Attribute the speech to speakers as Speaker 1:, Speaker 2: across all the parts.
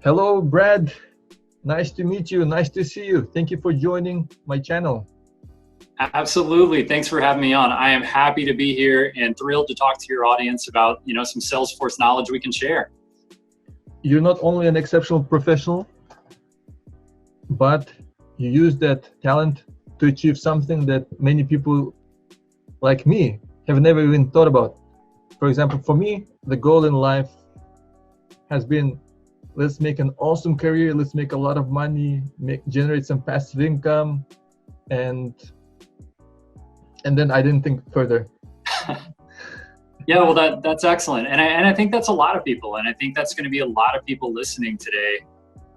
Speaker 1: Hello, Brad. Nice to meet you. Nice to see you. Thank you for joining my channel.
Speaker 2: Absolutely. Thanks for having me on. I am happy to be here and thrilled to talk to your audience about, some Salesforce knowledge we can share.
Speaker 1: You're not only an exceptional professional, but you use that talent to achieve something that many people like me have never even thought about. For example, for me, the goal in life has been, let's make an awesome career, let's make a lot of money, generate some passive income, and then I didn't think further.
Speaker 2: Yeah, well, that's excellent. And I think that's a lot of people. And I think that's going to be a lot of people listening today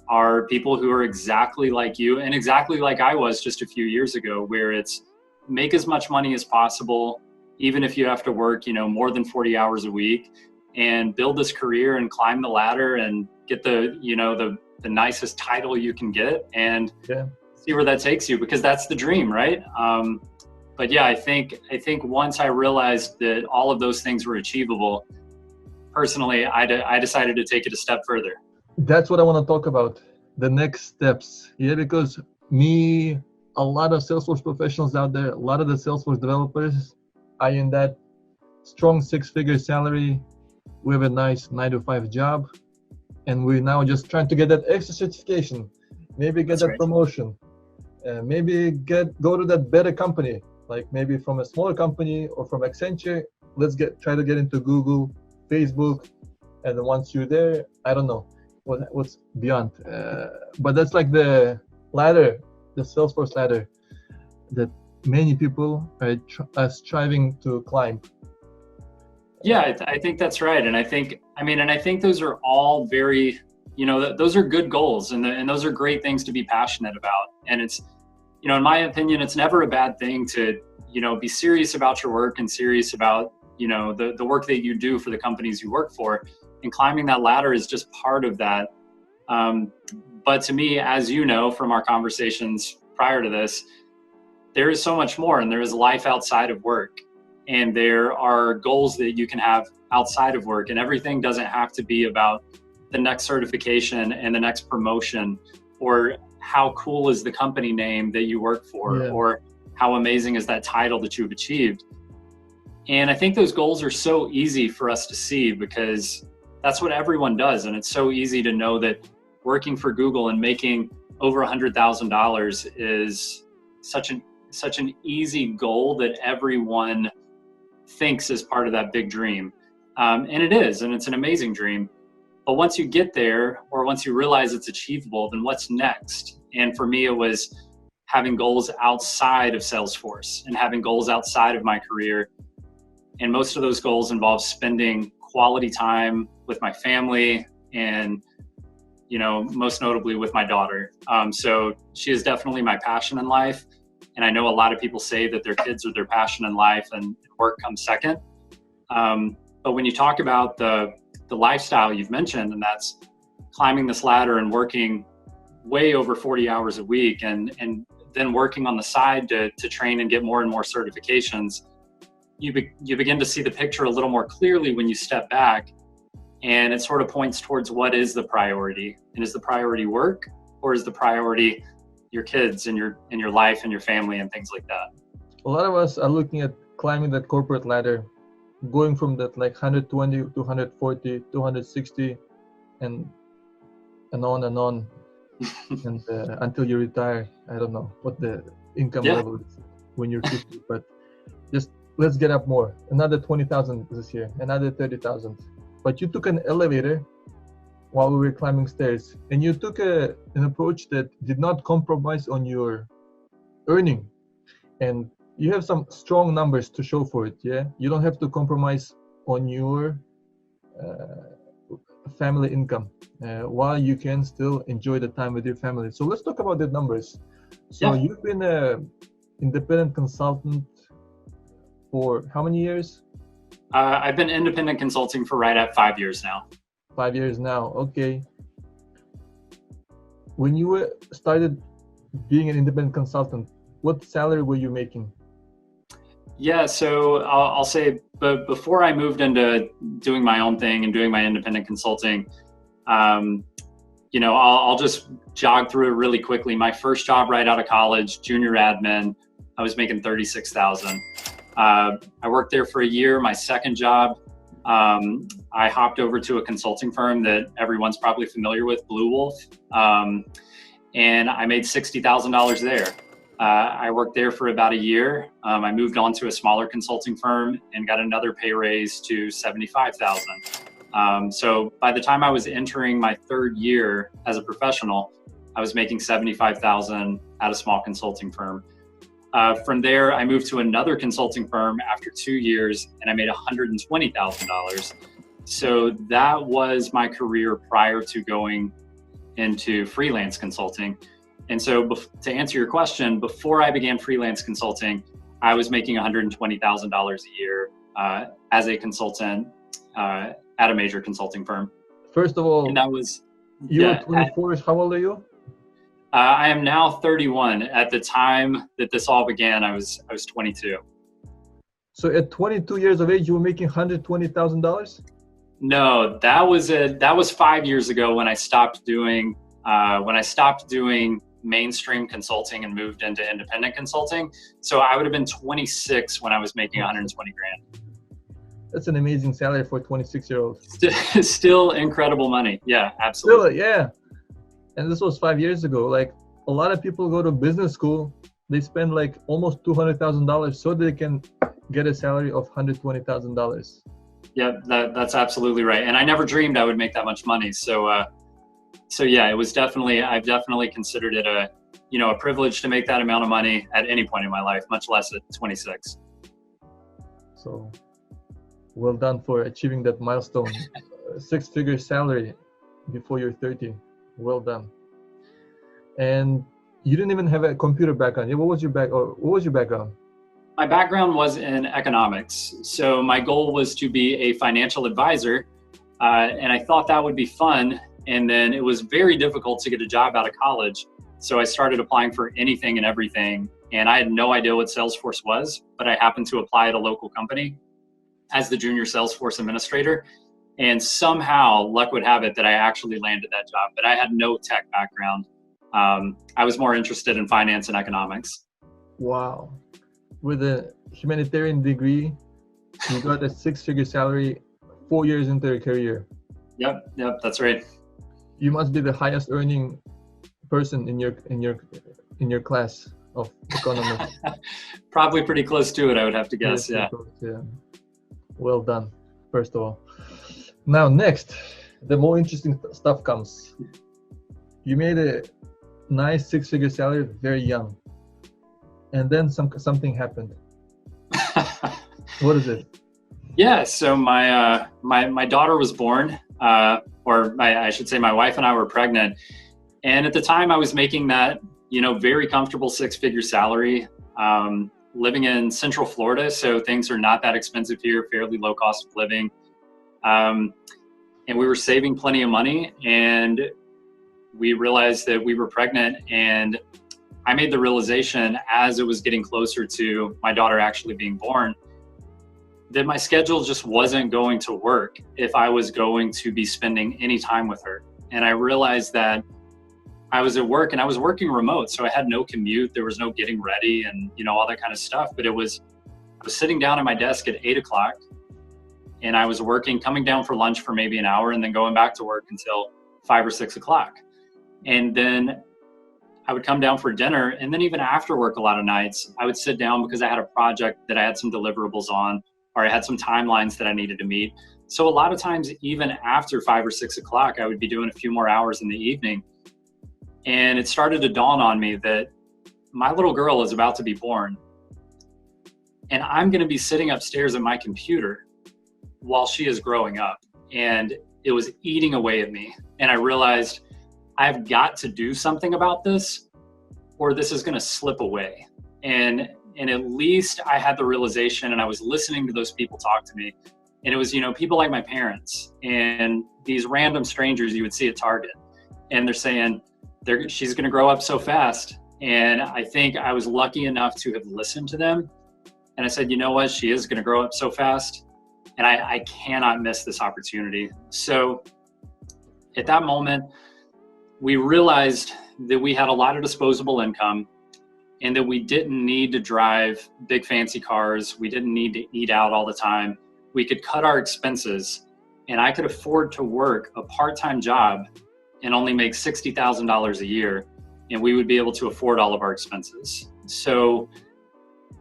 Speaker 2: are people who are exactly like you and exactly like I was just a few years ago, where it's make as much money as possible, even if you have to work, more than 40 hours a week, and build this career and climb the ladder and get the nicest title you can get and see where that takes you, because that's the dream, right? But yeah, I think once I realized that all of those things were achievable, personally, I decided to take it a step further.
Speaker 1: That's what I want to talk about, the next steps. Yeah, because a lot of Salesforce professionals out there, a lot of the Salesforce developers are in that strong six-figure salary with a nice 9-to-5 job, and we're now just trying to get that extra certification, maybe get that promotion, maybe go to that better company, like maybe from a smaller company or from Accenture. Let's try to get into Google, Facebook, and then once you're there, I don't know what's beyond, but that's like the ladder, the Salesforce ladder that many people are striving to climb.
Speaker 2: Yeah, I think that's right. And I think those are all very, those are good goals, and those are great things to be passionate about. And it's, in my opinion, it's never a bad thing to, be serious about your work and serious about, the work that you do for the companies you work for. And climbing that ladder is just part of that. But to me, as you know, from our conversations prior to this, there is so much more, and there is life outside of work. And there are goals that you can have outside of work, and everything doesn't have to be about the next certification and the next promotion, or how cool is the company name that you work for, or how amazing is that title that you've achieved. And I think those goals are so easy for us to see, because that's what everyone does. And it's so easy to know that working for Google and making over $100,000 is such an easy goal that everyone thinks is part of that big dream. And it is, and it's an amazing dream. But once you get there, or once you realize it's achievable, then what's next? And for me, it was having goals outside of Salesforce and having goals outside of my career. And most of those goals involve spending quality time with my family and, most notably with my daughter. So she is definitely my passion in life. And I know a lot of people say that their kids are their passion in life and work comes second. But when you talk about the lifestyle you've mentioned, and that's climbing this ladder and working way over 40 hours a week, and then working on the side to train and get more and more certifications, you begin to see the picture a little more clearly when you step back, and it sort of points towards what is the priority. And is the priority work, or is the priority your kids and your life and your family and things like that?
Speaker 1: A lot of us are looking at climbing that corporate ladder, going from that like 120 to 140, 260, and on and on, and until you retire. I don't know what the income level is when you're 50, but just let's get up more. Another 20,000 this year, another 30,000. But you took an elevator while we were climbing stairs, and you took an approach that did not compromise on your earning, and you have some strong numbers to show for it. You don't have to compromise on your family income while you can still enjoy the time with your family. So let's talk about the numbers. So you've been an independent consultant for how many years?
Speaker 2: I've been independent consulting for right at 5 years now.
Speaker 1: 5 years now, okay. When you started being an independent consultant, what salary were you making?
Speaker 2: Yeah, so I'll say, but before I moved into doing my own thing and doing my independent consulting, I'll just jog through it really quickly. My first job right out of college, junior admin, I was making $36,000. I worked there for a year. My second job, I hopped over to a consulting firm that everyone's probably familiar with, Blue Wolf, and I made $60,000 there. I worked there for about a year. I moved on to a smaller consulting firm and got another pay raise to $75,000. So by the time I was entering my third year as a professional, I was making $75,000 at a small consulting firm. From there, I moved to another consulting firm after 2 years, and I made $120,000. So that was my career prior to going into freelance consulting. And so to answer your question, before I began freelance consulting, I was making $120,000 a year as a consultant at a major consulting firm.
Speaker 1: First of all,
Speaker 2: and that was
Speaker 1: you're 24. How old are you?
Speaker 2: I am now 31. At the time that this all began, I was 22.
Speaker 1: So at 22 years of age, you were making $120,000?
Speaker 2: No, that was 5 years ago when I stopped doing mainstream consulting and moved into independent consulting. So I would have been 26 when I was making 120 grand.
Speaker 1: That's an amazing salary for a 26-year-old.
Speaker 2: Still incredible money. Yeah, absolutely.
Speaker 1: Still, yeah. And this was 5 years ago. Like, a lot of people go to business school, they spend like almost $200,000 so they can get a salary of $120,000.
Speaker 2: Yeah, that's absolutely right. And I never dreamed I would make that much money. So yeah, I've definitely considered it a privilege to make that amount of money at any point in my life, much less at 26.
Speaker 1: So well done for achieving that milestone. Six-figure salary before you're 30. Well done. And you didn't even have a computer background. What was your background?
Speaker 2: My background was in economics. So my goal was to be a financial advisor. And I thought that would be fun. And then it was very difficult to get a job out of college. So I started applying for anything and everything. And I had no idea what Salesforce was, but I happened to apply at a local company as the junior Salesforce administrator. And somehow luck would have it that I actually landed that job, but I had no tech background. I was more interested in finance and economics.
Speaker 1: Wow. With a humanitarian degree, you got a six-figure salary 4 years into your career.
Speaker 2: Yep, that's right.
Speaker 1: You must be the highest earning person in your class of economics.
Speaker 2: Probably pretty close to it, I would have to guess. Yeah.
Speaker 1: Well done, first of all. Now, next, the more interesting stuff comes. You made a nice six-figure salary very young, and then something happened. What is it?
Speaker 2: Yeah, so my daughter was born, I should say my wife and I were pregnant, and at the time I was making that very comfortable six-figure salary, living in Central Florida, so things are not that expensive here, fairly low cost of living. And we were saving plenty of money, and we realized that we were pregnant, and I made the realization as it was getting closer to my daughter actually being born that my schedule just wasn't going to work if I was going to be spending any time with her. And I realized that I was at work and I was working remote, so I had no commute, there was no getting ready and all that kind of stuff, but I was sitting down at my desk at 8 o'clock and I was working, coming down for lunch for maybe an hour and then going back to work until 5 or 6 o'clock. And then I would come down for dinner, and then even after work a lot of nights, I would sit down because I had a project that I had some deliverables on, or I had some timelines that I needed to meet. So a lot of times, even after 5 or 6 o'clock, I would be doing a few more hours in the evening. And it started to dawn on me that my little girl is about to be born, and I'm going to be sitting upstairs at my computer while she is growing up. And it was eating away at me. And I realized I've got to do something about this, or this is going to slip away. And at least I had the realization, and I was listening to those people talk to me. And it was, people like my parents and these random strangers you would see at Target. And they're saying, she's going to grow up so fast. And I think I was lucky enough to have listened to them. And I said, you know what? She is going to grow up so fast. And I cannot miss this opportunity. So at that moment, we realized that we had a lot of disposable income and that we didn't need to drive big fancy cars. We didn't need to eat out all the time. We could cut our expenses, and I could afford to work a part-time job and only make $60,000 a year, and we would be able to afford all of our expenses. So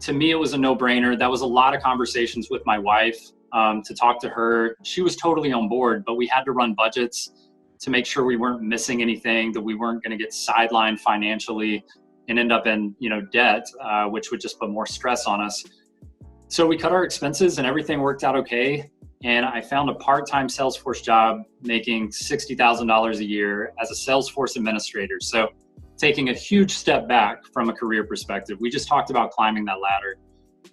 Speaker 2: to me, it was a no-brainer. That was a lot of conversations with my wife to talk to her. She was totally on board, but we had to run budgets to make sure we weren't missing anything, that we weren't going to get sidelined financially and end up in, debt, which would just put more stress on us. So we cut our expenses and everything worked out okay. And I found a part-time Salesforce job making $60,000 a year as a Salesforce administrator. So taking a huge step back from a career perspective. We just talked about climbing that ladder.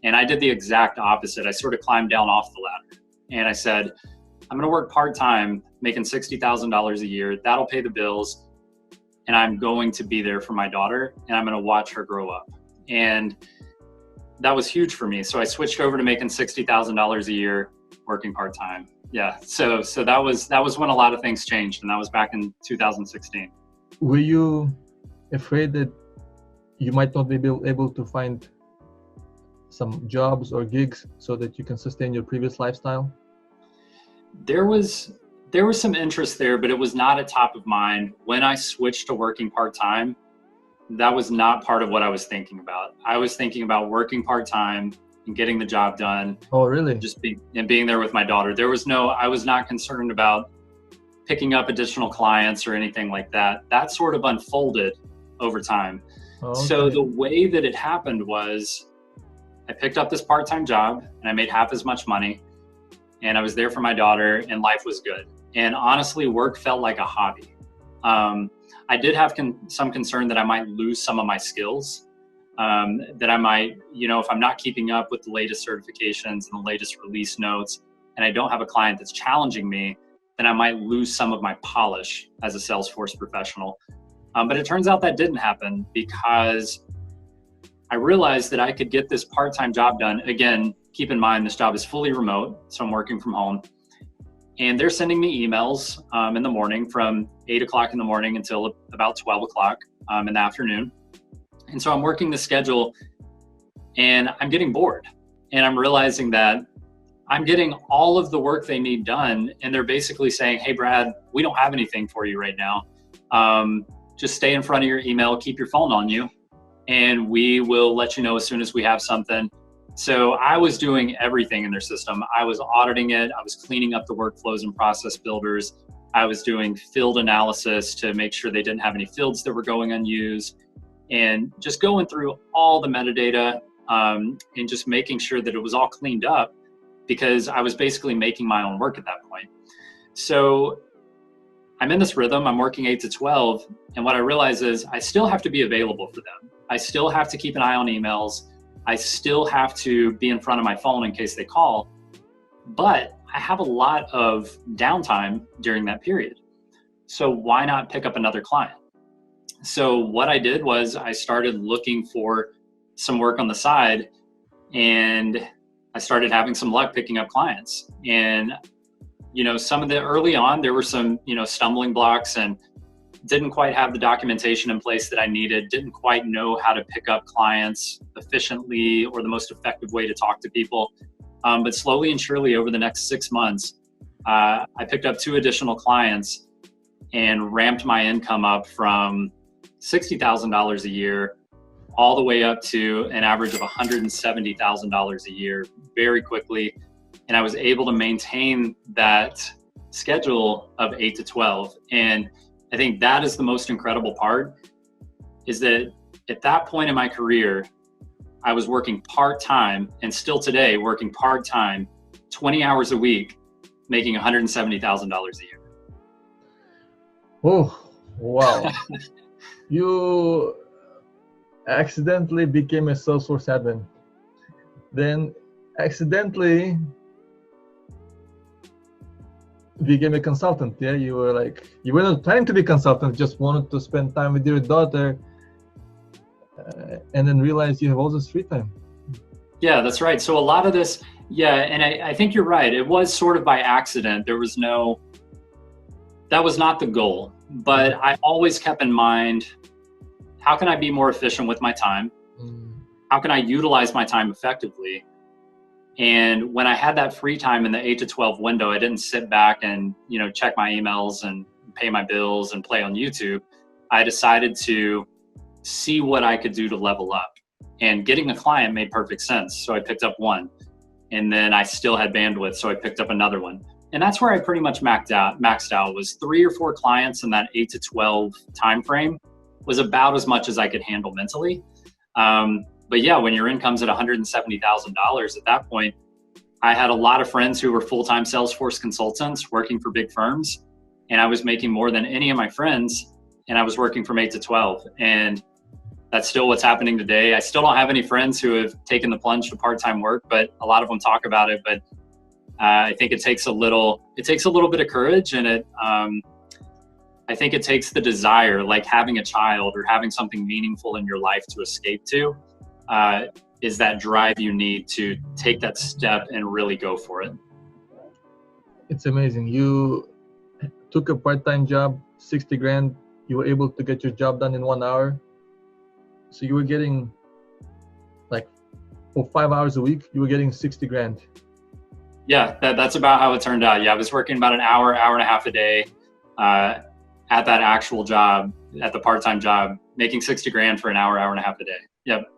Speaker 2: And I did the exact opposite. I sort of climbed down off the ladder. And I said, I'm going to work part-time, making $60,000 a year. That'll pay the bills. And I'm going to be there for my daughter, and I'm going to watch her grow up. And that was huge for me. So I switched over to making $60,000 a year, working part-time. Yeah. So that was when a lot of things changed, and that was back in 2016.
Speaker 1: Were you afraid that you might not be able to find some jobs or gigs so that you can sustain your previous lifestyle?
Speaker 2: There was some interest there, but it was not at top of mind. When I switched to working part-time, that was not part of what I was thinking about. I was thinking about working part-time and getting the job done.
Speaker 1: Oh, really?
Speaker 2: Being there with my daughter. I was not concerned about picking up additional clients or anything like that. That sort of unfolded over time. Oh, okay. So the way that it happened was I picked up this part-time job and I made half as much money, and I was there for my daughter, and life was good. And honestly, work felt like a hobby. I did have some concern that I might lose some of my skills, that I might, if I'm not keeping up with the latest certifications and the latest release notes, and I don't have a client that's challenging me, then I might lose some of my polish as a Salesforce professional. But it turns out that didn't happen, because I realized that I could get this part-time job done. Again, keep in mind, this job is fully remote, so I'm working from home. And they're sending me emails in the morning from 8 o'clock in the morning until about 12 o'clock in the afternoon. And so I'm working the schedule, and I'm getting bored. And I'm realizing that I'm getting all of the work they need done, and they're basically saying, hey, Brad, we don't have anything for you right now. Just stay in front of your email, keep your phone on you, and we will let you know as soon as we have something. So I was doing everything in their system. I was auditing it. I was cleaning up the workflows and process builders. I was doing field analysis to make sure they didn't have any fields that were going unused, and just going through all the metadata and just making sure that it was all cleaned up, because I was basically making my own work at that point. So I'm in this rhythm. I'm working 8 to 12. And what I realize is I still have to be available for them. I still have to keep an eye on emails. I still have to be in front of my phone in case they call, but I have a lot of downtime during that period. So why not pick up another client? So what I did was I started looking for some work on the side, and I started having some luck picking up clients. And, some of the early on, there were some, stumbling blocks, and didn't quite have the documentation in place that I needed, didn't quite know how to pick up clients efficiently or the most effective way to talk to people. But slowly and surely over the next 6 months, I picked up 2 additional clients and ramped my income up from $60,000 a year all the way up to an average of $170,000 a year very quickly. And I was able to maintain that schedule of 8 to 12. And I think that is the most incredible part, is that at that point in my career, I was working part-time, and still today working part-time, 20 hours a week, making $170,000 a year.
Speaker 1: Oh, wow. You accidentally became a Salesforce admin. Then accidentally became a consultant. Yeah, you were not planning to be a consultant, just wanted to spend time with your daughter, and then realized you have all this free time.
Speaker 2: Yeah, that's right. So a lot of this, and I think you're right. It was sort of by accident. That was not the goal. But I always kept in mind, how can I be more efficient with my time? How can I utilize my time effectively? And when I had that free time in the 8 to 12 window, I didn't sit back and, check my emails and pay my bills and play on YouTube. I decided to see what I could do to level up. And getting a client made perfect sense. So I picked up one. And then I still had bandwidth, so I picked up another one. And that's where I pretty much maxed out was 3 or 4 clients in that 8 to 12 time frame was about as much as I could handle mentally. But yeah, when your income's at $170,000 at that point, I had a lot of friends who were full-time Salesforce consultants working for big firms, and I was making more than any of my friends, and I was working from 8 to 12. And that's still what's happening today. I still don't have any friends who have taken the plunge to part-time work, but a lot of them talk about it. But I think it takes a little bit of courage, and I think it takes the desire, like having a child or having something meaningful in your life to escape to, is that drive you need to take that step and really go for it.
Speaker 1: It's amazing. You took a part-time job, 60 grand. You were able to get your job done in 1 hour. So you were getting, like, for 5 hours a week, you were getting 60 grand.
Speaker 2: Yeah, that's about how it turned out. Yeah, I was working about an hour and a half a day at that actual job, at the part-time job, making 60 grand for an hour and a half a day. Yep.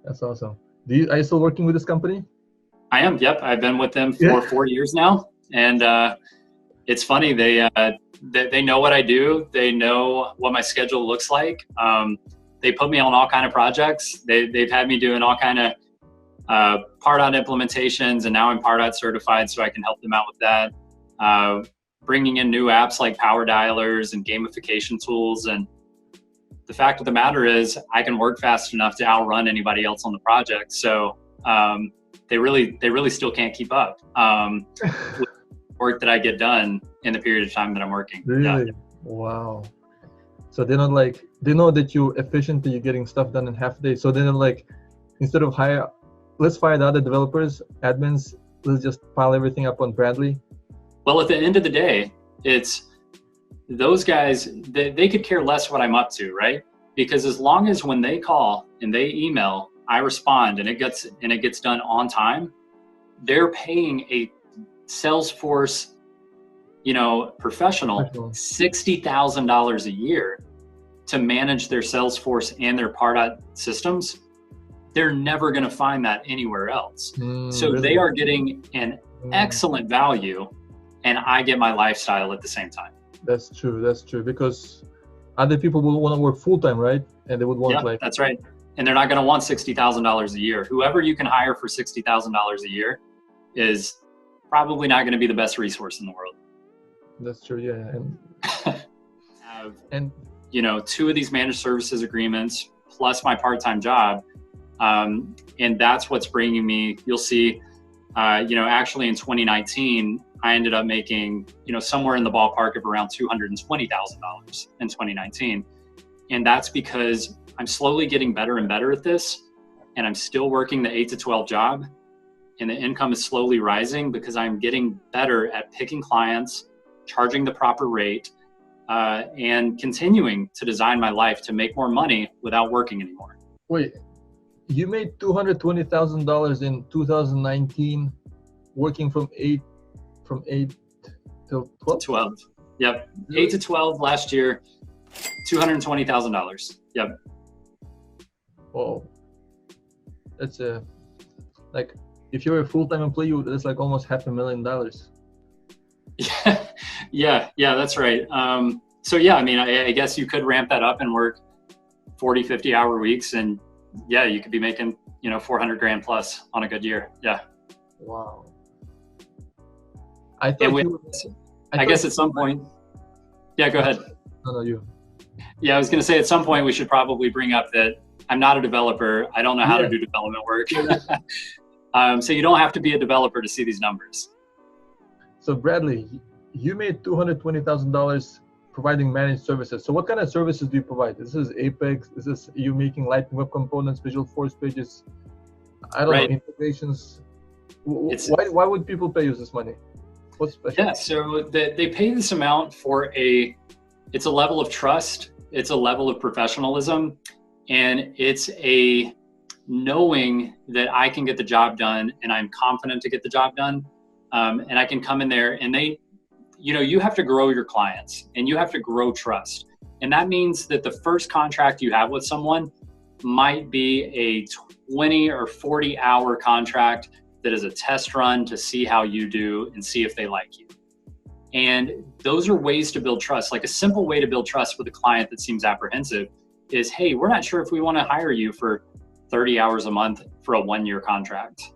Speaker 1: That's awesome. Are you still working with this company?
Speaker 2: I am. Yep. I've been with them for 4 years now. And it's funny. They know what I do. They know what my schedule looks like. They put me on all kind of projects. They've had me doing all kind of Pardot implementations, and now I'm Pardot certified, so I can help them out with that. Bringing in new apps like power dialers and gamification tools. And the fact of the matter is, I can work fast enough to outrun anybody else on the project. So they really still can't keep up with work that I get done in the period of time that I'm working.
Speaker 1: Really?
Speaker 2: Yeah.
Speaker 1: Wow. So they know that you're efficient, that you're getting stuff done in half a day. So they're like, instead of let's fire the other developers, admins, let's just pile everything up on Bradley.
Speaker 2: Well, at the end of the day, it's those guys, they could care less what I'm up to, right? Because as long as when they call and they email, I respond and it gets done on time, they're paying a Salesforce, professional $60,000 a year to manage their Salesforce and their Pardot systems. They're never going to find that anywhere else. So really? They are getting an excellent value, and I get my lifestyle at the same time.
Speaker 1: That's true. Because other people will want to work full-time, right? And they would want
Speaker 2: that's right. And they're not going to want $60,000 a year. Whoever you can hire for $60,000 a year is probably not going to be the best resource in the world.
Speaker 1: That's true. Yeah.
Speaker 2: And 2 of these managed services agreements plus my part-time job. And that's what's bringing me, you'll see, actually in 2019, I ended up making, somewhere in the ballpark of around $220,000 in 2019. And that's because I'm slowly getting better and better at this. And I'm still working the 8 to 12 job. And the income is slowly rising because I'm getting better at picking clients, charging the proper rate, and continuing to design my life to make more money without working anymore.
Speaker 1: Wait. You made $220,000 in 2019, working from 8 till 12?
Speaker 2: 12. Yep. 8 to 12 last year, $220,000. Yep.
Speaker 1: Oh, that's if you're a full-time employee, that's like almost $500,000.
Speaker 2: Yeah, that's right. So yeah, I mean, I guess you could ramp that up and work 40, 50 hour weeks, and yeah, you could be making, 400 grand plus on a good year. Yeah.
Speaker 1: Wow.
Speaker 2: I guess at some point. Yeah, go ahead.
Speaker 1: No, you.
Speaker 2: Yeah, I was going to say at some point we should probably bring up that I'm not a developer. I don't know how to do development work. So you don't have to be a developer to see these numbers.
Speaker 1: So Bradley, you made $220,000 providing managed services. So what kind of services do you provide? This is Apex. This is you making Lightning Web Components, Visualforce pages. I don't know, integrations. Why would people pay you this money? What's special?
Speaker 2: Yeah, so they pay this amount for it's a level of trust, it's a level of professionalism, and it's a knowing that I can get the job done and I'm confident to get the job done. And I can come in there and you have to grow your clients and you have to grow trust. And that means that the first contract you have with someone might be a 20 or 40 hour contract that is a test run to see how you do and see if they like you. And those are ways to build trust. Like a simple way to build trust with a client that seems apprehensive is, hey, we're not sure if we want to hire you for 30 hours a month for a 1-year contract.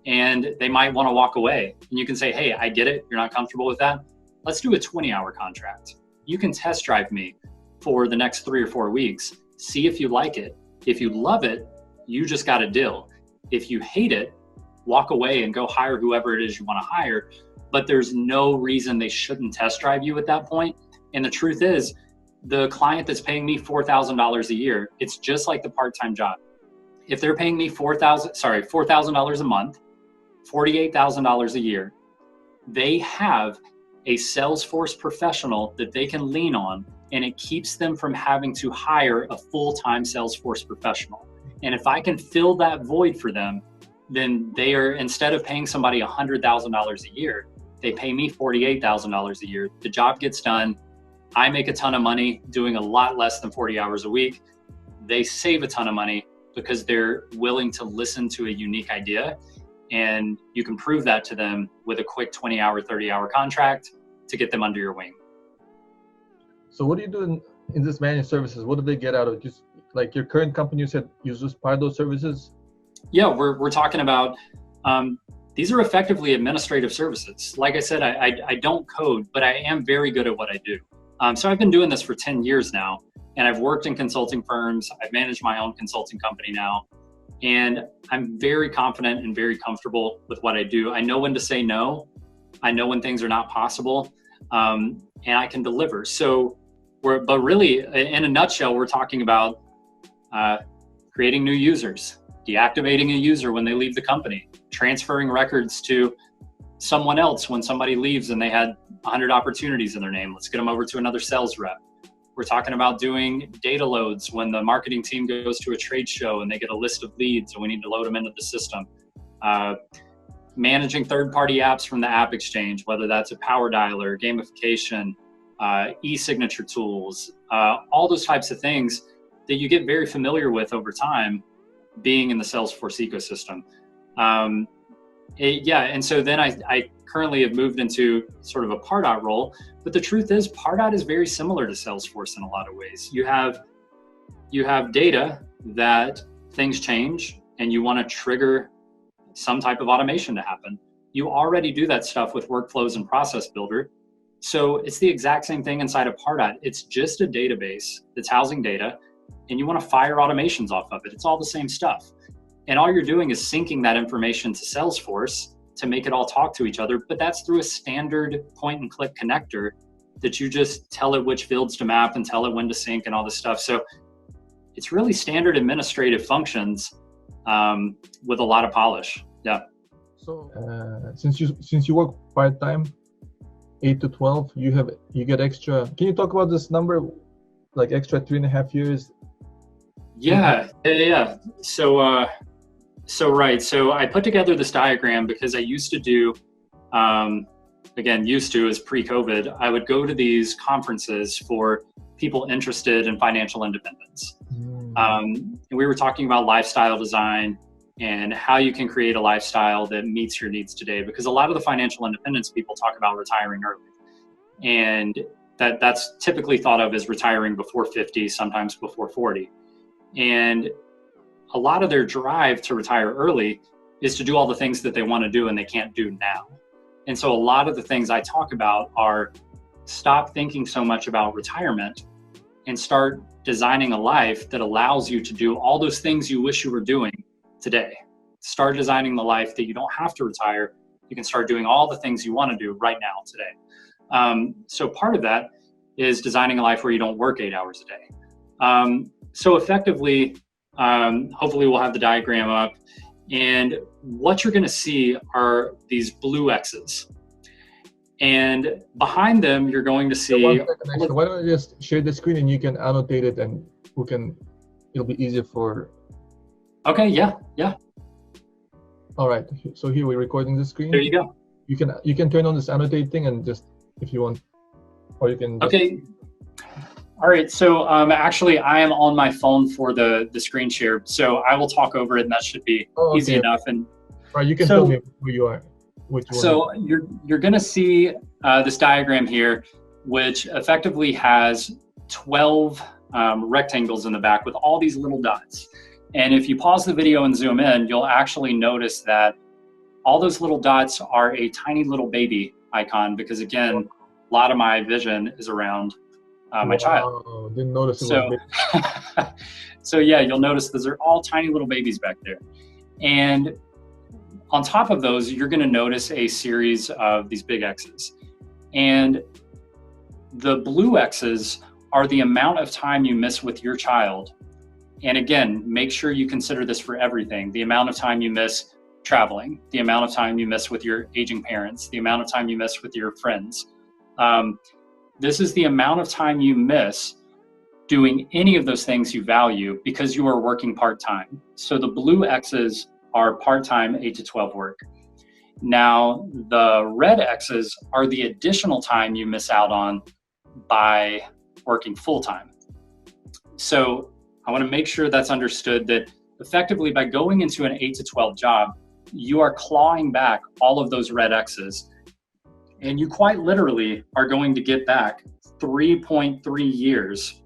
Speaker 2: And they might want to walk away. And you can say, hey, I get it. You're not comfortable with that. Let's do a 20-hour contract. You can test drive me for the next 3 or 4 weeks. See if you like it. If you love it, you just got a deal. If you hate it, walk away and go hire whoever it is you want to hire. But there's no reason they shouldn't test drive you at that point. And the truth is, the client that's paying me $4,000 a year, it's just like the part-time job. If they're paying me $4,000 a month, $48,000 a year, they have a Salesforce professional that they can lean on, and it keeps them from having to hire a full-time Salesforce professional. And if I can fill that void for them, then they are, instead of paying somebody $100,000 a year, they pay me $48,000 a year. The job gets done. I make a ton of money doing a lot less than 40 hours a week. They save a ton of money because they're willing to listen to a unique idea. And you can prove that to them with a quick 20-hour, 30-hour contract to get them under your wing.
Speaker 1: So what do you do in this managed services? What do they get out of it? Just like your current company, you said you just part of those services?
Speaker 2: Yeah, we're talking about, these are effectively administrative services. Like I said, I don't code, but I am very good at what I do. So I've been doing this for 10 years now, and I've worked in consulting firms. I've managed my own consulting company now, and I'm very confident and very comfortable with what I do. I know when to say no. I know when things are not possible, and I can deliver. So but really, in a nutshell, we're talking about creating new users, deactivating a user when they leave the company, transferring records to someone else when somebody leaves and they had 100 opportunities in their name. Let's get them over to another sales rep. We're talking about doing data loads when the marketing team goes to a trade show and they get a list of leads and we need to load them into the system. Managing third-party apps from the app exchange, whether that's a power dialer, gamification, e-signature tools, all those types of things that you get very familiar with over time being in the Salesforce ecosystem. And so then I currently have moved into sort of a Pardot role, but the truth is Pardot is very similar to Salesforce in a lot of ways. You have data that things change and you want to trigger some type of automation to happen. You already do that stuff with workflows and process builder. So it's the exact same thing inside of Pardot. It's just a database that's housing data and you want to fire automations off of it. It's all the same stuff. And all you're doing is syncing that information to Salesforce to make it all talk to each other. But that's through a standard point and click connector that you just tell it which fields to map and tell it when to sync and all this stuff. So it's really standard administrative functions with a lot of polish. Yeah.
Speaker 1: So since you work part-time, 8 to 12, you get extra. Can you talk about this number, like extra 3.5 years?
Speaker 2: Yeah. So I put together this diagram because I used to do, is pre-COVID, I would go to these conferences for people interested in financial independence. And we were talking about lifestyle design and how you can create a lifestyle that meets your needs today, because a lot of the financial independence people talk about retiring early. And that's typically thought of as retiring before 50, sometimes before 40. And a lot of their drive to retire early is to do all the things that they want to do and they can't do now. And so a lot of the things I talk about are stop thinking so much about retirement and start designing a life that allows you to do all those things you wish you were doing today. Start designing the life that you don't have to retire. You can start doing all the things you want to do right now today. So part of that is designing a life where you don't work 8 hours a day. So effectively, hopefully we'll have the diagram up, and what you're going to see are these blue X's. And behind them, you're going to see.
Speaker 1: One second, actually. Why don't you just share the screen and you can annotate it, and it'll be easier for.
Speaker 2: Okay. Yeah. Yeah.
Speaker 1: All right. So here we're recording the screen.
Speaker 2: There you go.
Speaker 1: You can turn on this annotate thing and just, if you want, or you can. Just...
Speaker 2: Okay. All right. So actually, I am on my phone for the screen share, so I will talk over it, and that should be easy enough. And
Speaker 1: all right, you can tell me where you are.
Speaker 2: So you're going to see this diagram here, which effectively has 12 rectangles in the back with all these little dots. And if you pause the video and zoom in, you'll actually notice that all those little dots are a tiny little baby icon, because again, a lot of my vision is around my child.
Speaker 1: Didn't notice it was
Speaker 2: so yeah, you'll notice those are all tiny little babies back there. And on top of those, you're going to notice a series of these big X's. And the blue X's are the amount of time you miss with your child. And again, make sure you consider this for everything. The amount of time you miss traveling, the amount of time you miss with your aging parents, the amount of time you miss with your friends. This is the amount of time you miss doing any of those things you value because you are working part-time. So the blue X's are part-time 8 to 12 work. Now, the red X's are the additional time you miss out on by working full-time. So I want to make sure that's understood, that effectively by going into an 8 to 12 job, you are clawing back all of those red X's, and you quite literally are going to get back 3.3 years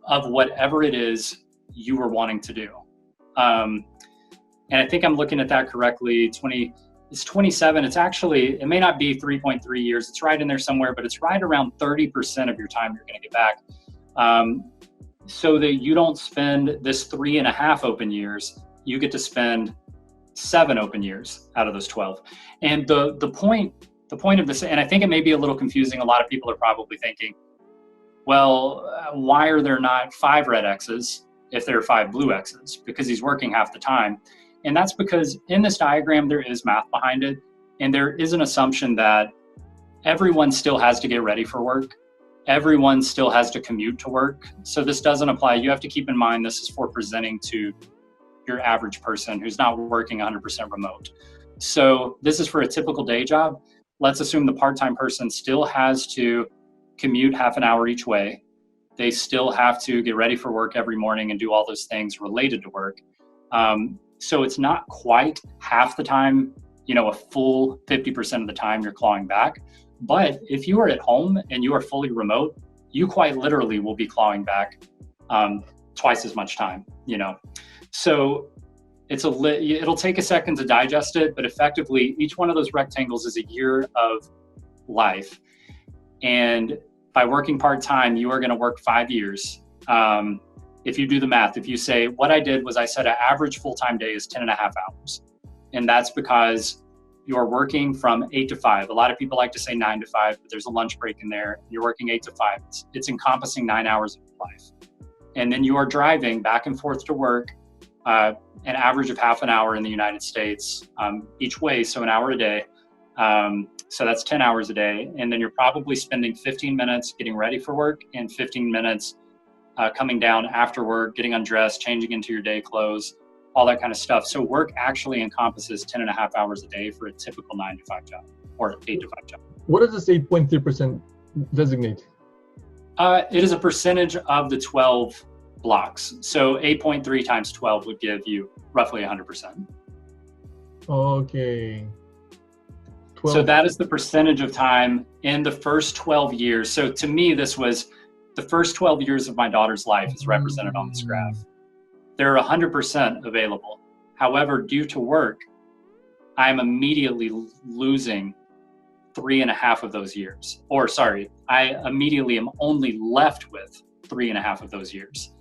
Speaker 2: of whatever it is you were wanting to do. And I think I'm looking at that correctly. It's 27. It's actually, it may not be 3.3 years. It's right in there somewhere, but it's right around 30% of your time you're going to get back. So that you don't spend this 3.5 open years, you get to spend 7 open years out of those 12. And the point of this, and I think it may be a little confusing. A lot of people are probably thinking, well, why are there not 5 red X's if there are 5 blue X's? Because he's working half the time. And that's because in this diagram, there is math behind it. And there is an assumption that everyone still has to get ready for work. Everyone still has to commute to work. So this doesn't apply. You have to keep in mind, this is for presenting to your average person who's not working 100% remote. So this is for a typical day job. Let's assume the part-time person still has to commute half an hour each way. They still have to get ready for work every morning and do all those things related to work. So it's not quite half the time, a full 50% of the time you're clawing back. But if you are at home and you are fully remote, you quite literally will be clawing back twice as much time, So it'll take a second to digest it, but effectively each one of those rectangles is a year of life. And by working part-time, you are going to work 5 years. If you do the math, if you say, what I did was I said an average full-time day is 10.5 hours. And that's because you're working from 8 to 5. A lot of people like to say 9 to 5, but there's a lunch break in there. You're working 8 to 5. It's encompassing 9 hours of your life. And then you are driving back and forth to work, an average of half an hour in the United States each way, so an hour a day. So that's 10 hours a day. And then you're probably spending 15 minutes getting ready for work and 15 minutes coming down after work, getting undressed, changing into your day clothes, all that kind of stuff. So work actually encompasses 10.5 hours a day for a typical 9 to 5 job or 8 to 5 job.
Speaker 1: What does this 8.3% designate?
Speaker 2: It is a percentage of the 12 blocks. So 8.3 times 12 would give you roughly 100%.
Speaker 1: Okay.
Speaker 2: 12. So that is the percentage of time in the first 12 years. So to me, this was the first 12 years of my daughter's life is represented on this graph. They're 100% available. However, due to work, I'm immediately losing 3.5 of those years. Or sorry, I immediately am only left with 3.5 of those years.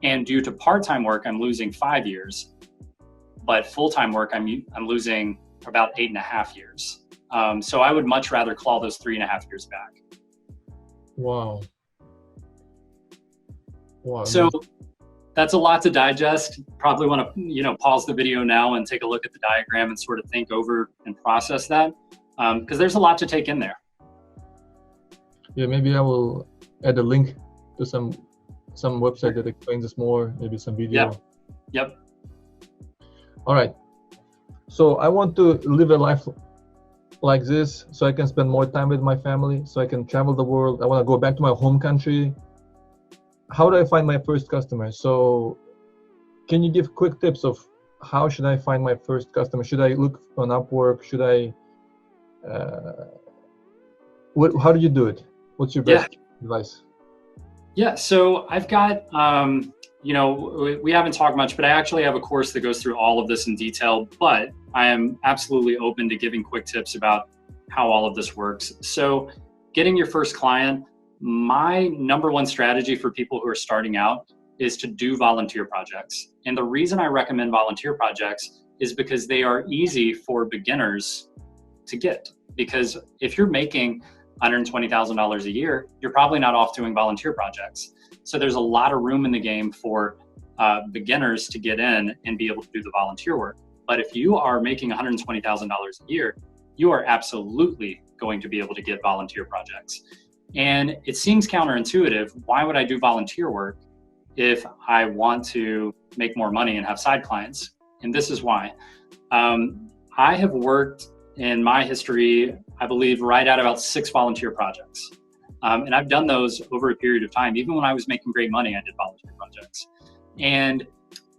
Speaker 2: And due to part-time work, I'm losing 5 years. But full-time work, I'm losing about 8.5 years. So I would much rather claw those 3.5 years back.
Speaker 1: Wow.
Speaker 2: So that's a lot to digest. Probably want to, pause the video now and take a look at the diagram and sort of think over and process that, because there's a lot to take in there.
Speaker 1: Yeah, maybe I will add a link to some website that explains this more, maybe some video.
Speaker 2: Yep.
Speaker 1: All right. So I want to live a life like this so I can spend more time with my family, so I can travel the world. I want to go back to my home country. How do I find my first customer? So can you give quick tips of how should I find my first customer? Should I look on Upwork? Should I, how do you do it? What's your best advice?
Speaker 2: Yeah, so I've got, we haven't talked much, but I actually have a course that goes through all of this in detail, but I am absolutely open to giving quick tips about how all of this works. So getting your first client, my number one strategy for people who are starting out is to do volunteer projects. And the reason I recommend volunteer projects is because they are easy for beginners to get. Because if you're making $120,000 a year, you're probably not off doing volunteer projects. So there's a lot of room in the game for beginners to get in and be able to do the volunteer work. But if you are making $120,000 a year, you are absolutely going to be able to get volunteer projects. And it seems counterintuitive. Why would I do volunteer work if I want to make more money and have side clients? And this is why. I have worked in my history, I believe, right at about 6 volunteer projects. And I've done those over a period of time. Even when I was making great money, I did volunteer projects. And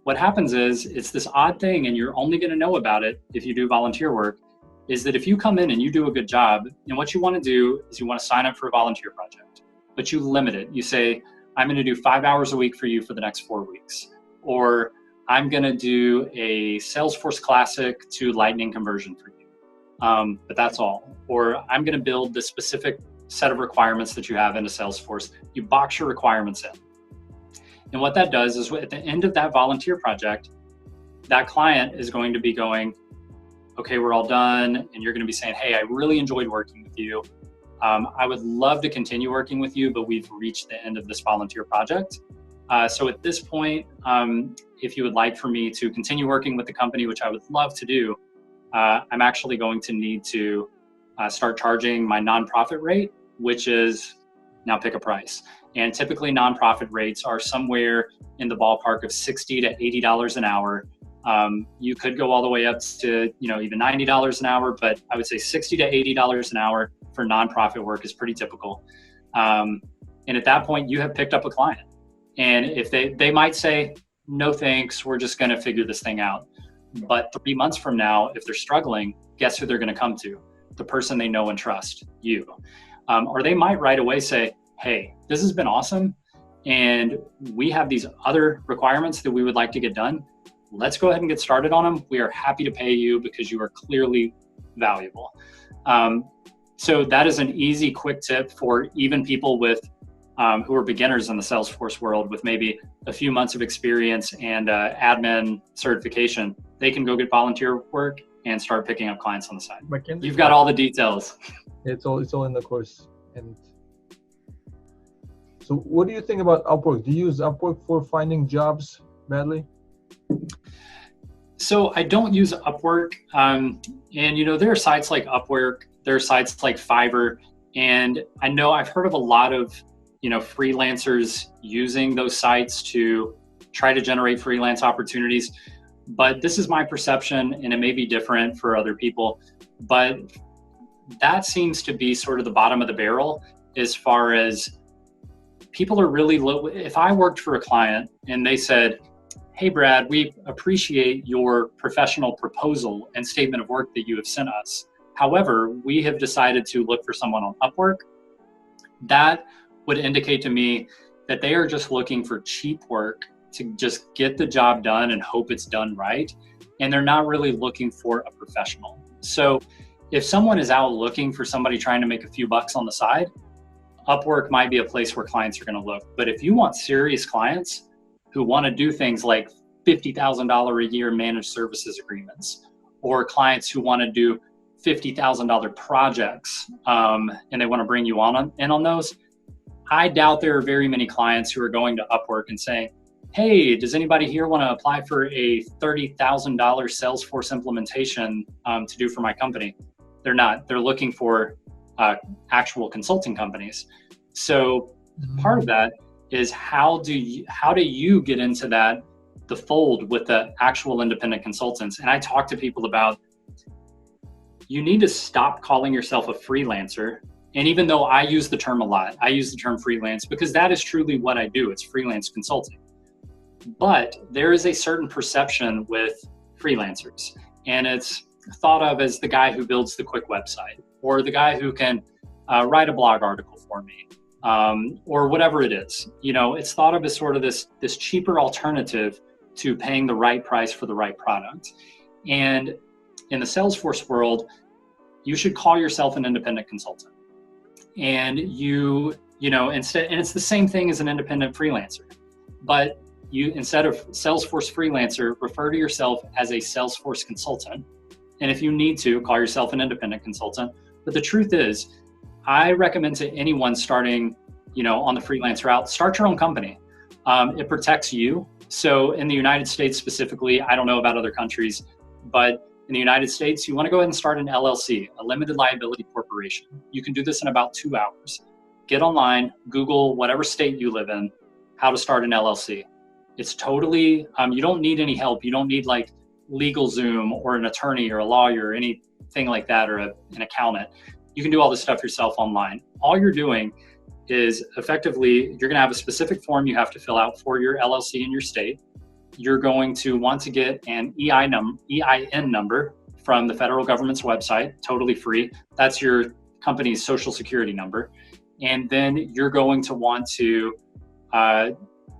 Speaker 2: what happens is, it's this odd thing, and you're only going to know about it if you do volunteer work, is that if you come in and you do a good job, and what you want to do is you want to sign up for a volunteer project, but you limit it. You say, I'm going to do 5 hours a week for you for the next 4 weeks. Or I'm going to do a Salesforce Classic to Lightning conversion for you. But that's all. Or I'm going to build the specific set of requirements that you have into Salesforce. You box your requirements in. And what that does is, at the end of that volunteer project, that client is going to be going, okay, we're all done. And you're going to be saying, hey, I really enjoyed working with you. I would love to continue working with you, but we've reached the end of this volunteer project. So at this point, if you would like for me to continue working with the company, which I would love to do, I'm actually going to need to start charging my nonprofit rate, which is, now pick a price. And typically nonprofit rates are somewhere in the ballpark of $60 to $80 an hour. You could go all the way up to, even $90 an hour, but I would say $60 to $80 an hour for nonprofit work is pretty typical. And at that point, you have picked up a client. And if they might say, no thanks, we're just going to figure this thing out. But 3 months from now, if they're struggling, guess who they're going to come to? The person they know and trust, you. Or they might right away say, hey, this has been awesome, and we have these other requirements that we would like to get done. Let's go ahead and get started on them. We are happy to pay you because you are clearly valuable. So that is an easy, quick tip for even people with who are beginners in the Salesforce world with maybe a few months of experience and admin certification. They can go get volunteer work and start picking up clients on the side. You've got all the details.
Speaker 1: It's all in the course. And so what do you think about Upwork? Do you use Upwork for finding jobs, Bradley?
Speaker 2: So I don't use Upwork. And there are sites like Upwork, there are sites like Fiverr, and I know I've heard of a lot of freelancers using those sites to try to generate freelance opportunities. But this is my perception, and it may be different for other people, but that seems to be sort of the bottom of the barrel as far as people are really low. If I worked for a client and they said, hey, Brad, we appreciate your professional proposal and statement of work that you have sent us. However, we have decided to look for someone on Upwork, that would indicate to me that they are just looking for cheap work to just get the job done and hope it's done right. And they're not really looking for a professional. So if someone is out looking for somebody trying to make a few bucks on the side, Upwork might be a place where clients are going to look. But if you want serious clients who want to do things like $50,000 a year managed services agreements, or clients who want to do $50,000 projects and they want to bring you in on those, I doubt there are very many clients who are going to Upwork and saying, hey, does anybody here want to apply for a $30,000 Salesforce implementation to do for my company? They're not. They're looking for actual consulting companies. So part of that is how do you get into the fold with the actual independent consultants? And I talk to people about, you need to stop calling yourself a freelancer. And even though I use the term a lot, I use the term freelance because that is truly what I do. It's freelance consulting. But there is a certain perception with freelancers, and it's thought of as the guy who builds the quick website, or the guy who can write a blog article for me, or whatever it is. You know, it's thought of as sort of this cheaper alternative to paying the right price for the right product. And in the Salesforce world, you should call yourself an independent consultant. And you know, instead, and it's the same thing as an independent freelancer, but you, instead of Salesforce freelancer, refer to yourself as a Salesforce consultant. And if you need to, call yourself an independent consultant. But the truth is, I recommend to anyone starting, you know, on the freelance route, start your own company. It protects you. So in the United States specifically, I don't know about other countries, but in the United States, you want to go ahead and start an LLC, a limited liability corporation. You can do this in about 2 hours. Get online, Google whatever state you live in, how to start an LLC. It's totally, you don't need any help. You don't need like LegalZoom or an attorney or a lawyer or anything like that, or an accountant. You can do all this stuff yourself online. All you're doing is effectively, you're gonna have a specific form you have to fill out for your LLC in your state. You're going to want to get an EIN number from the federal government's website, totally free. That's your company's social security number. And then you're going to want to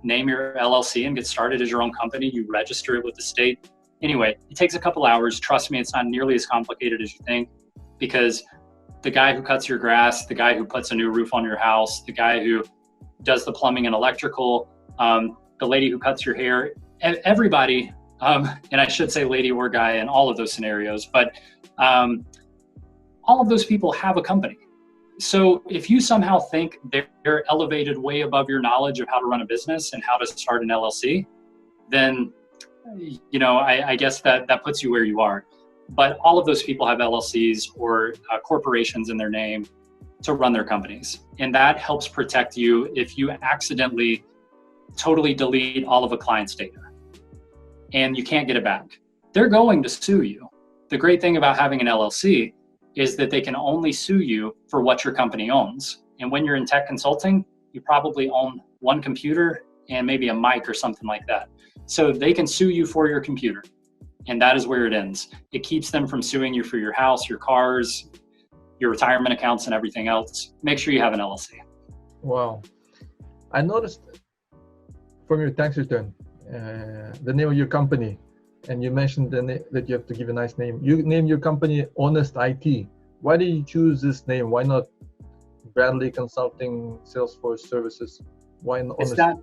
Speaker 2: name your LLC and get started as your own company. You register it with the state. Anyway, it takes a couple hours. Trust me, it's not nearly as complicated as you think, because the guy who cuts your grass, the guy who puts a new roof on your house, the guy who does the plumbing and electrical, the lady who cuts your hair, everybody, and I should say lady or guy in all of those scenarios, but all of those people have a company. So if you somehow think they're elevated way above your knowledge of how to run a business and how to start an LLC, then, you know, I guess that puts you where you are. But all of those people have LLCs or corporations in their name to run their companies. And that helps protect you if you accidentally totally delete all of a client's data and you can't get it back. They're going to sue you. The great thing about having an LLC is that they can only sue you for what your company owns. And when you're in tech consulting, you probably own one computer and maybe a mic or something like that. So they can sue you for your computer. And that is where it ends. It keeps them from suing you for your house, your cars, your retirement accounts, and everything else. Make sure you have an LLC.
Speaker 1: Wow. I noticed from your tax return, the name of your company, and you mentioned that you have to give a nice name. You name your company Honest IT. Why did you choose this name? Why not Bradley Consulting Salesforce Services? Why not Honest?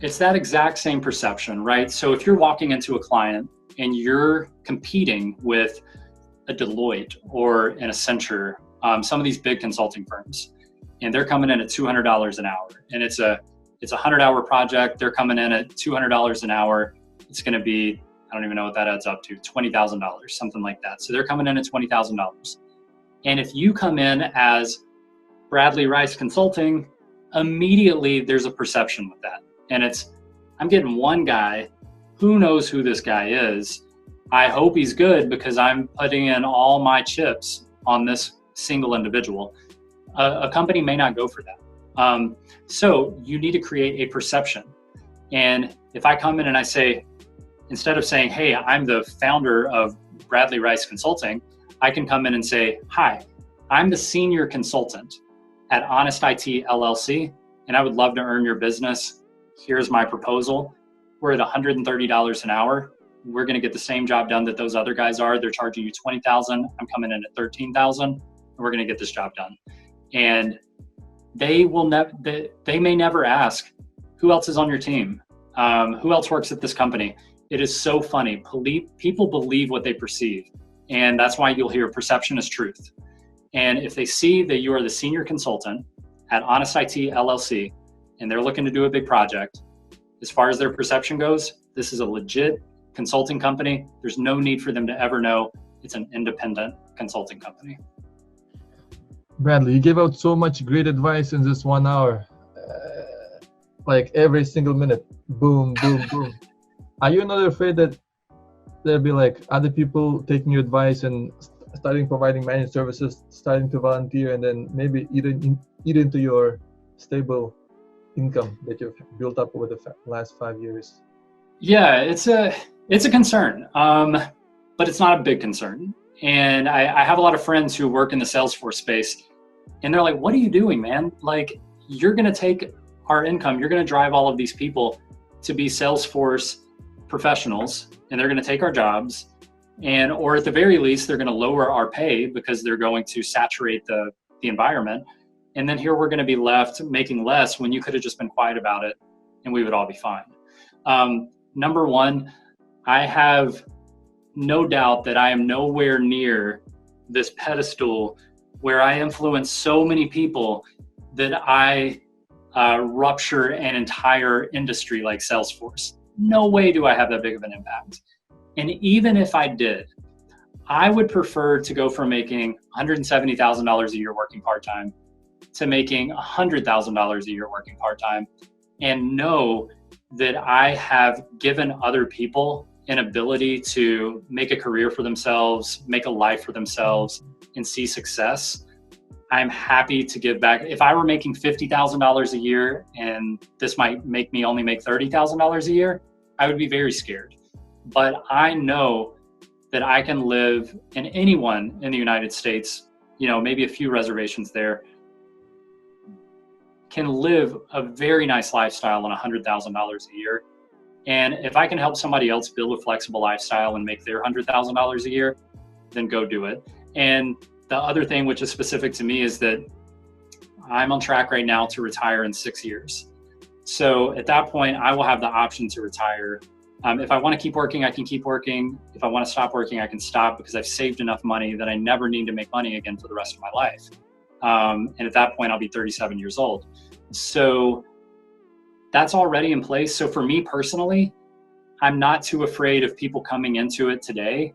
Speaker 2: It's that exact same perception, right? So if you're walking into a client and you're competing with a Deloitte or an Accenture, some of these big consulting firms, and they're coming in at $200 an hour, and it's a 100-hour project. They're coming in at $200 an hour. It's going to be, I don't even know what that adds up to, $20,000, something like that. So they're coming in at $20,000. And if you come in as Bradley Rice Consulting, immediately there's a perception with that. And it's, I'm getting one guy, who knows who this guy is? I hope he's good because I'm putting in all my chips on this single individual. A company may not go for that. So you need to create a perception. And if I come in and I say, instead of saying, hey, I'm the founder of Bradley Rice Consulting, I can come in and say, hi, I'm the senior consultant at Honest IT LLC, and I would love to earn your business. Here's my proposal. We're at $130 an hour. We're going to get the same job done that those other guys are. They're charging you $20,000. I'm coming in at $13,000, and we're going to get this job done. And they may never ask, who else is on your team? Who else works at this company? It is so funny. People believe what they perceive. And that's why you'll hear perception is truth. And if they see that you are the senior consultant at Honest IT LLC, and they're looking to do a big project, as far as their perception goes, this is a legit consulting company. There's no need for them to ever know it's an independent consulting company.
Speaker 1: Bradley, you gave out so much great advice in this 1 hour. Like every single minute, boom, boom, boom. Are you not afraid that there'll be like other people taking your advice and starting providing managed services, starting to volunteer, and then maybe eat into your stable income that you've built up over the last 5 years?
Speaker 2: Yeah, it's a concern, but it's not a big concern. And I have a lot of friends who work in the Salesforce space, and they're like, "What are you doing, man? Like, you're gonna take our income, you're gonna drive all of these people to be Salesforce professionals, and they're gonna take our jobs, and or at the very least, they're gonna lower our pay because they're going to saturate the environment. And then here we're gonna be left making less when you could have just been quiet about it, and we would all be fine." Number one, I have no doubt that I am nowhere near this pedestal where I influence so many people that I rupture an entire industry like Salesforce. No way do I have that big of an impact. And even if I did, I would prefer to go from making $170,000 a year working part-time to making $100,000 a year working part-time, and know that I have given other people an ability to make a career for themselves, make a life for themselves, and see success. I'm happy to give back. If I were making $50,000 a year and this might make me only make $30,000 a year, I would be very scared. But I know that I can live, and anyone in the United States, you know, maybe a few reservations there, can live a very nice lifestyle on $100,000 a year. And if I can help somebody else build a flexible lifestyle and make their $100,000 a year, then go do it. And the other thing, which is specific to me, is that I'm on track right now to retire in 6 years. So at that point, I will have the option to retire. If I want to keep working, I can keep working. If I want to stop working, I can stop, because I've saved enough money that I never need to make money again for the rest of my life. And at that point, I'll be 37 years old. So that's already in place. So for me personally, I'm not too afraid of people coming into it today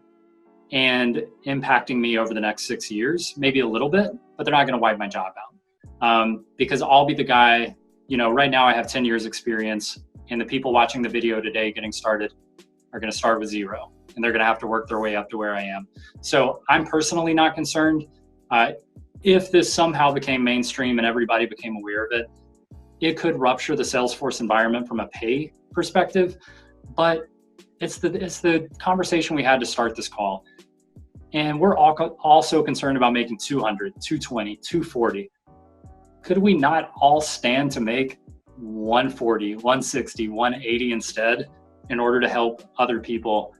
Speaker 2: and impacting me over the next 6 years, maybe a little bit, but they're not going to wipe my job out. Because I'll be the guy, you know, right now I have 10 years experience, and the people watching the video today getting started are going to start with 0, and they're going to have to work their way up to where I am. So I'm personally not concerned. If this somehow became mainstream and everybody became aware of it, it could rupture the Salesforce environment from a pay perspective, but it's the conversation we had to start this call. And we're also concerned about making 200, 220, 240. Could we not all stand to make 140, 160, 180 instead, in order to help other people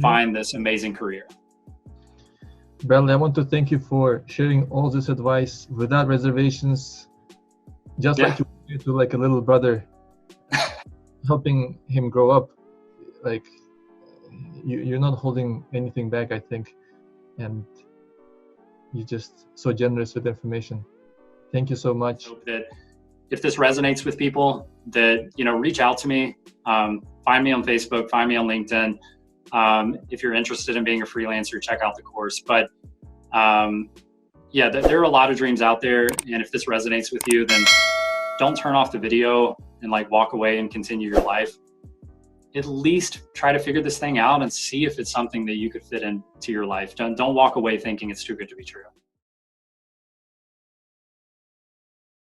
Speaker 2: find this amazing career?
Speaker 1: Bradley, I want to thank you for sharing all this advice without reservations, just like you did to like a little brother, helping him grow up. Like you're not holding anything back, I think, and you're just so generous with information. Thank you so much.
Speaker 2: I hope that if this resonates with people, that, you know, reach out to me, find me on Facebook, find me on LinkedIn. If you're interested in being a freelancer, check out the course. But yeah, there are a lot of dreams out there. And if this resonates with you, then don't turn off the video and like walk away and continue your life. At least try to figure this thing out and see if it's something that you could fit into your life. Don't walk away thinking it's too good to be true.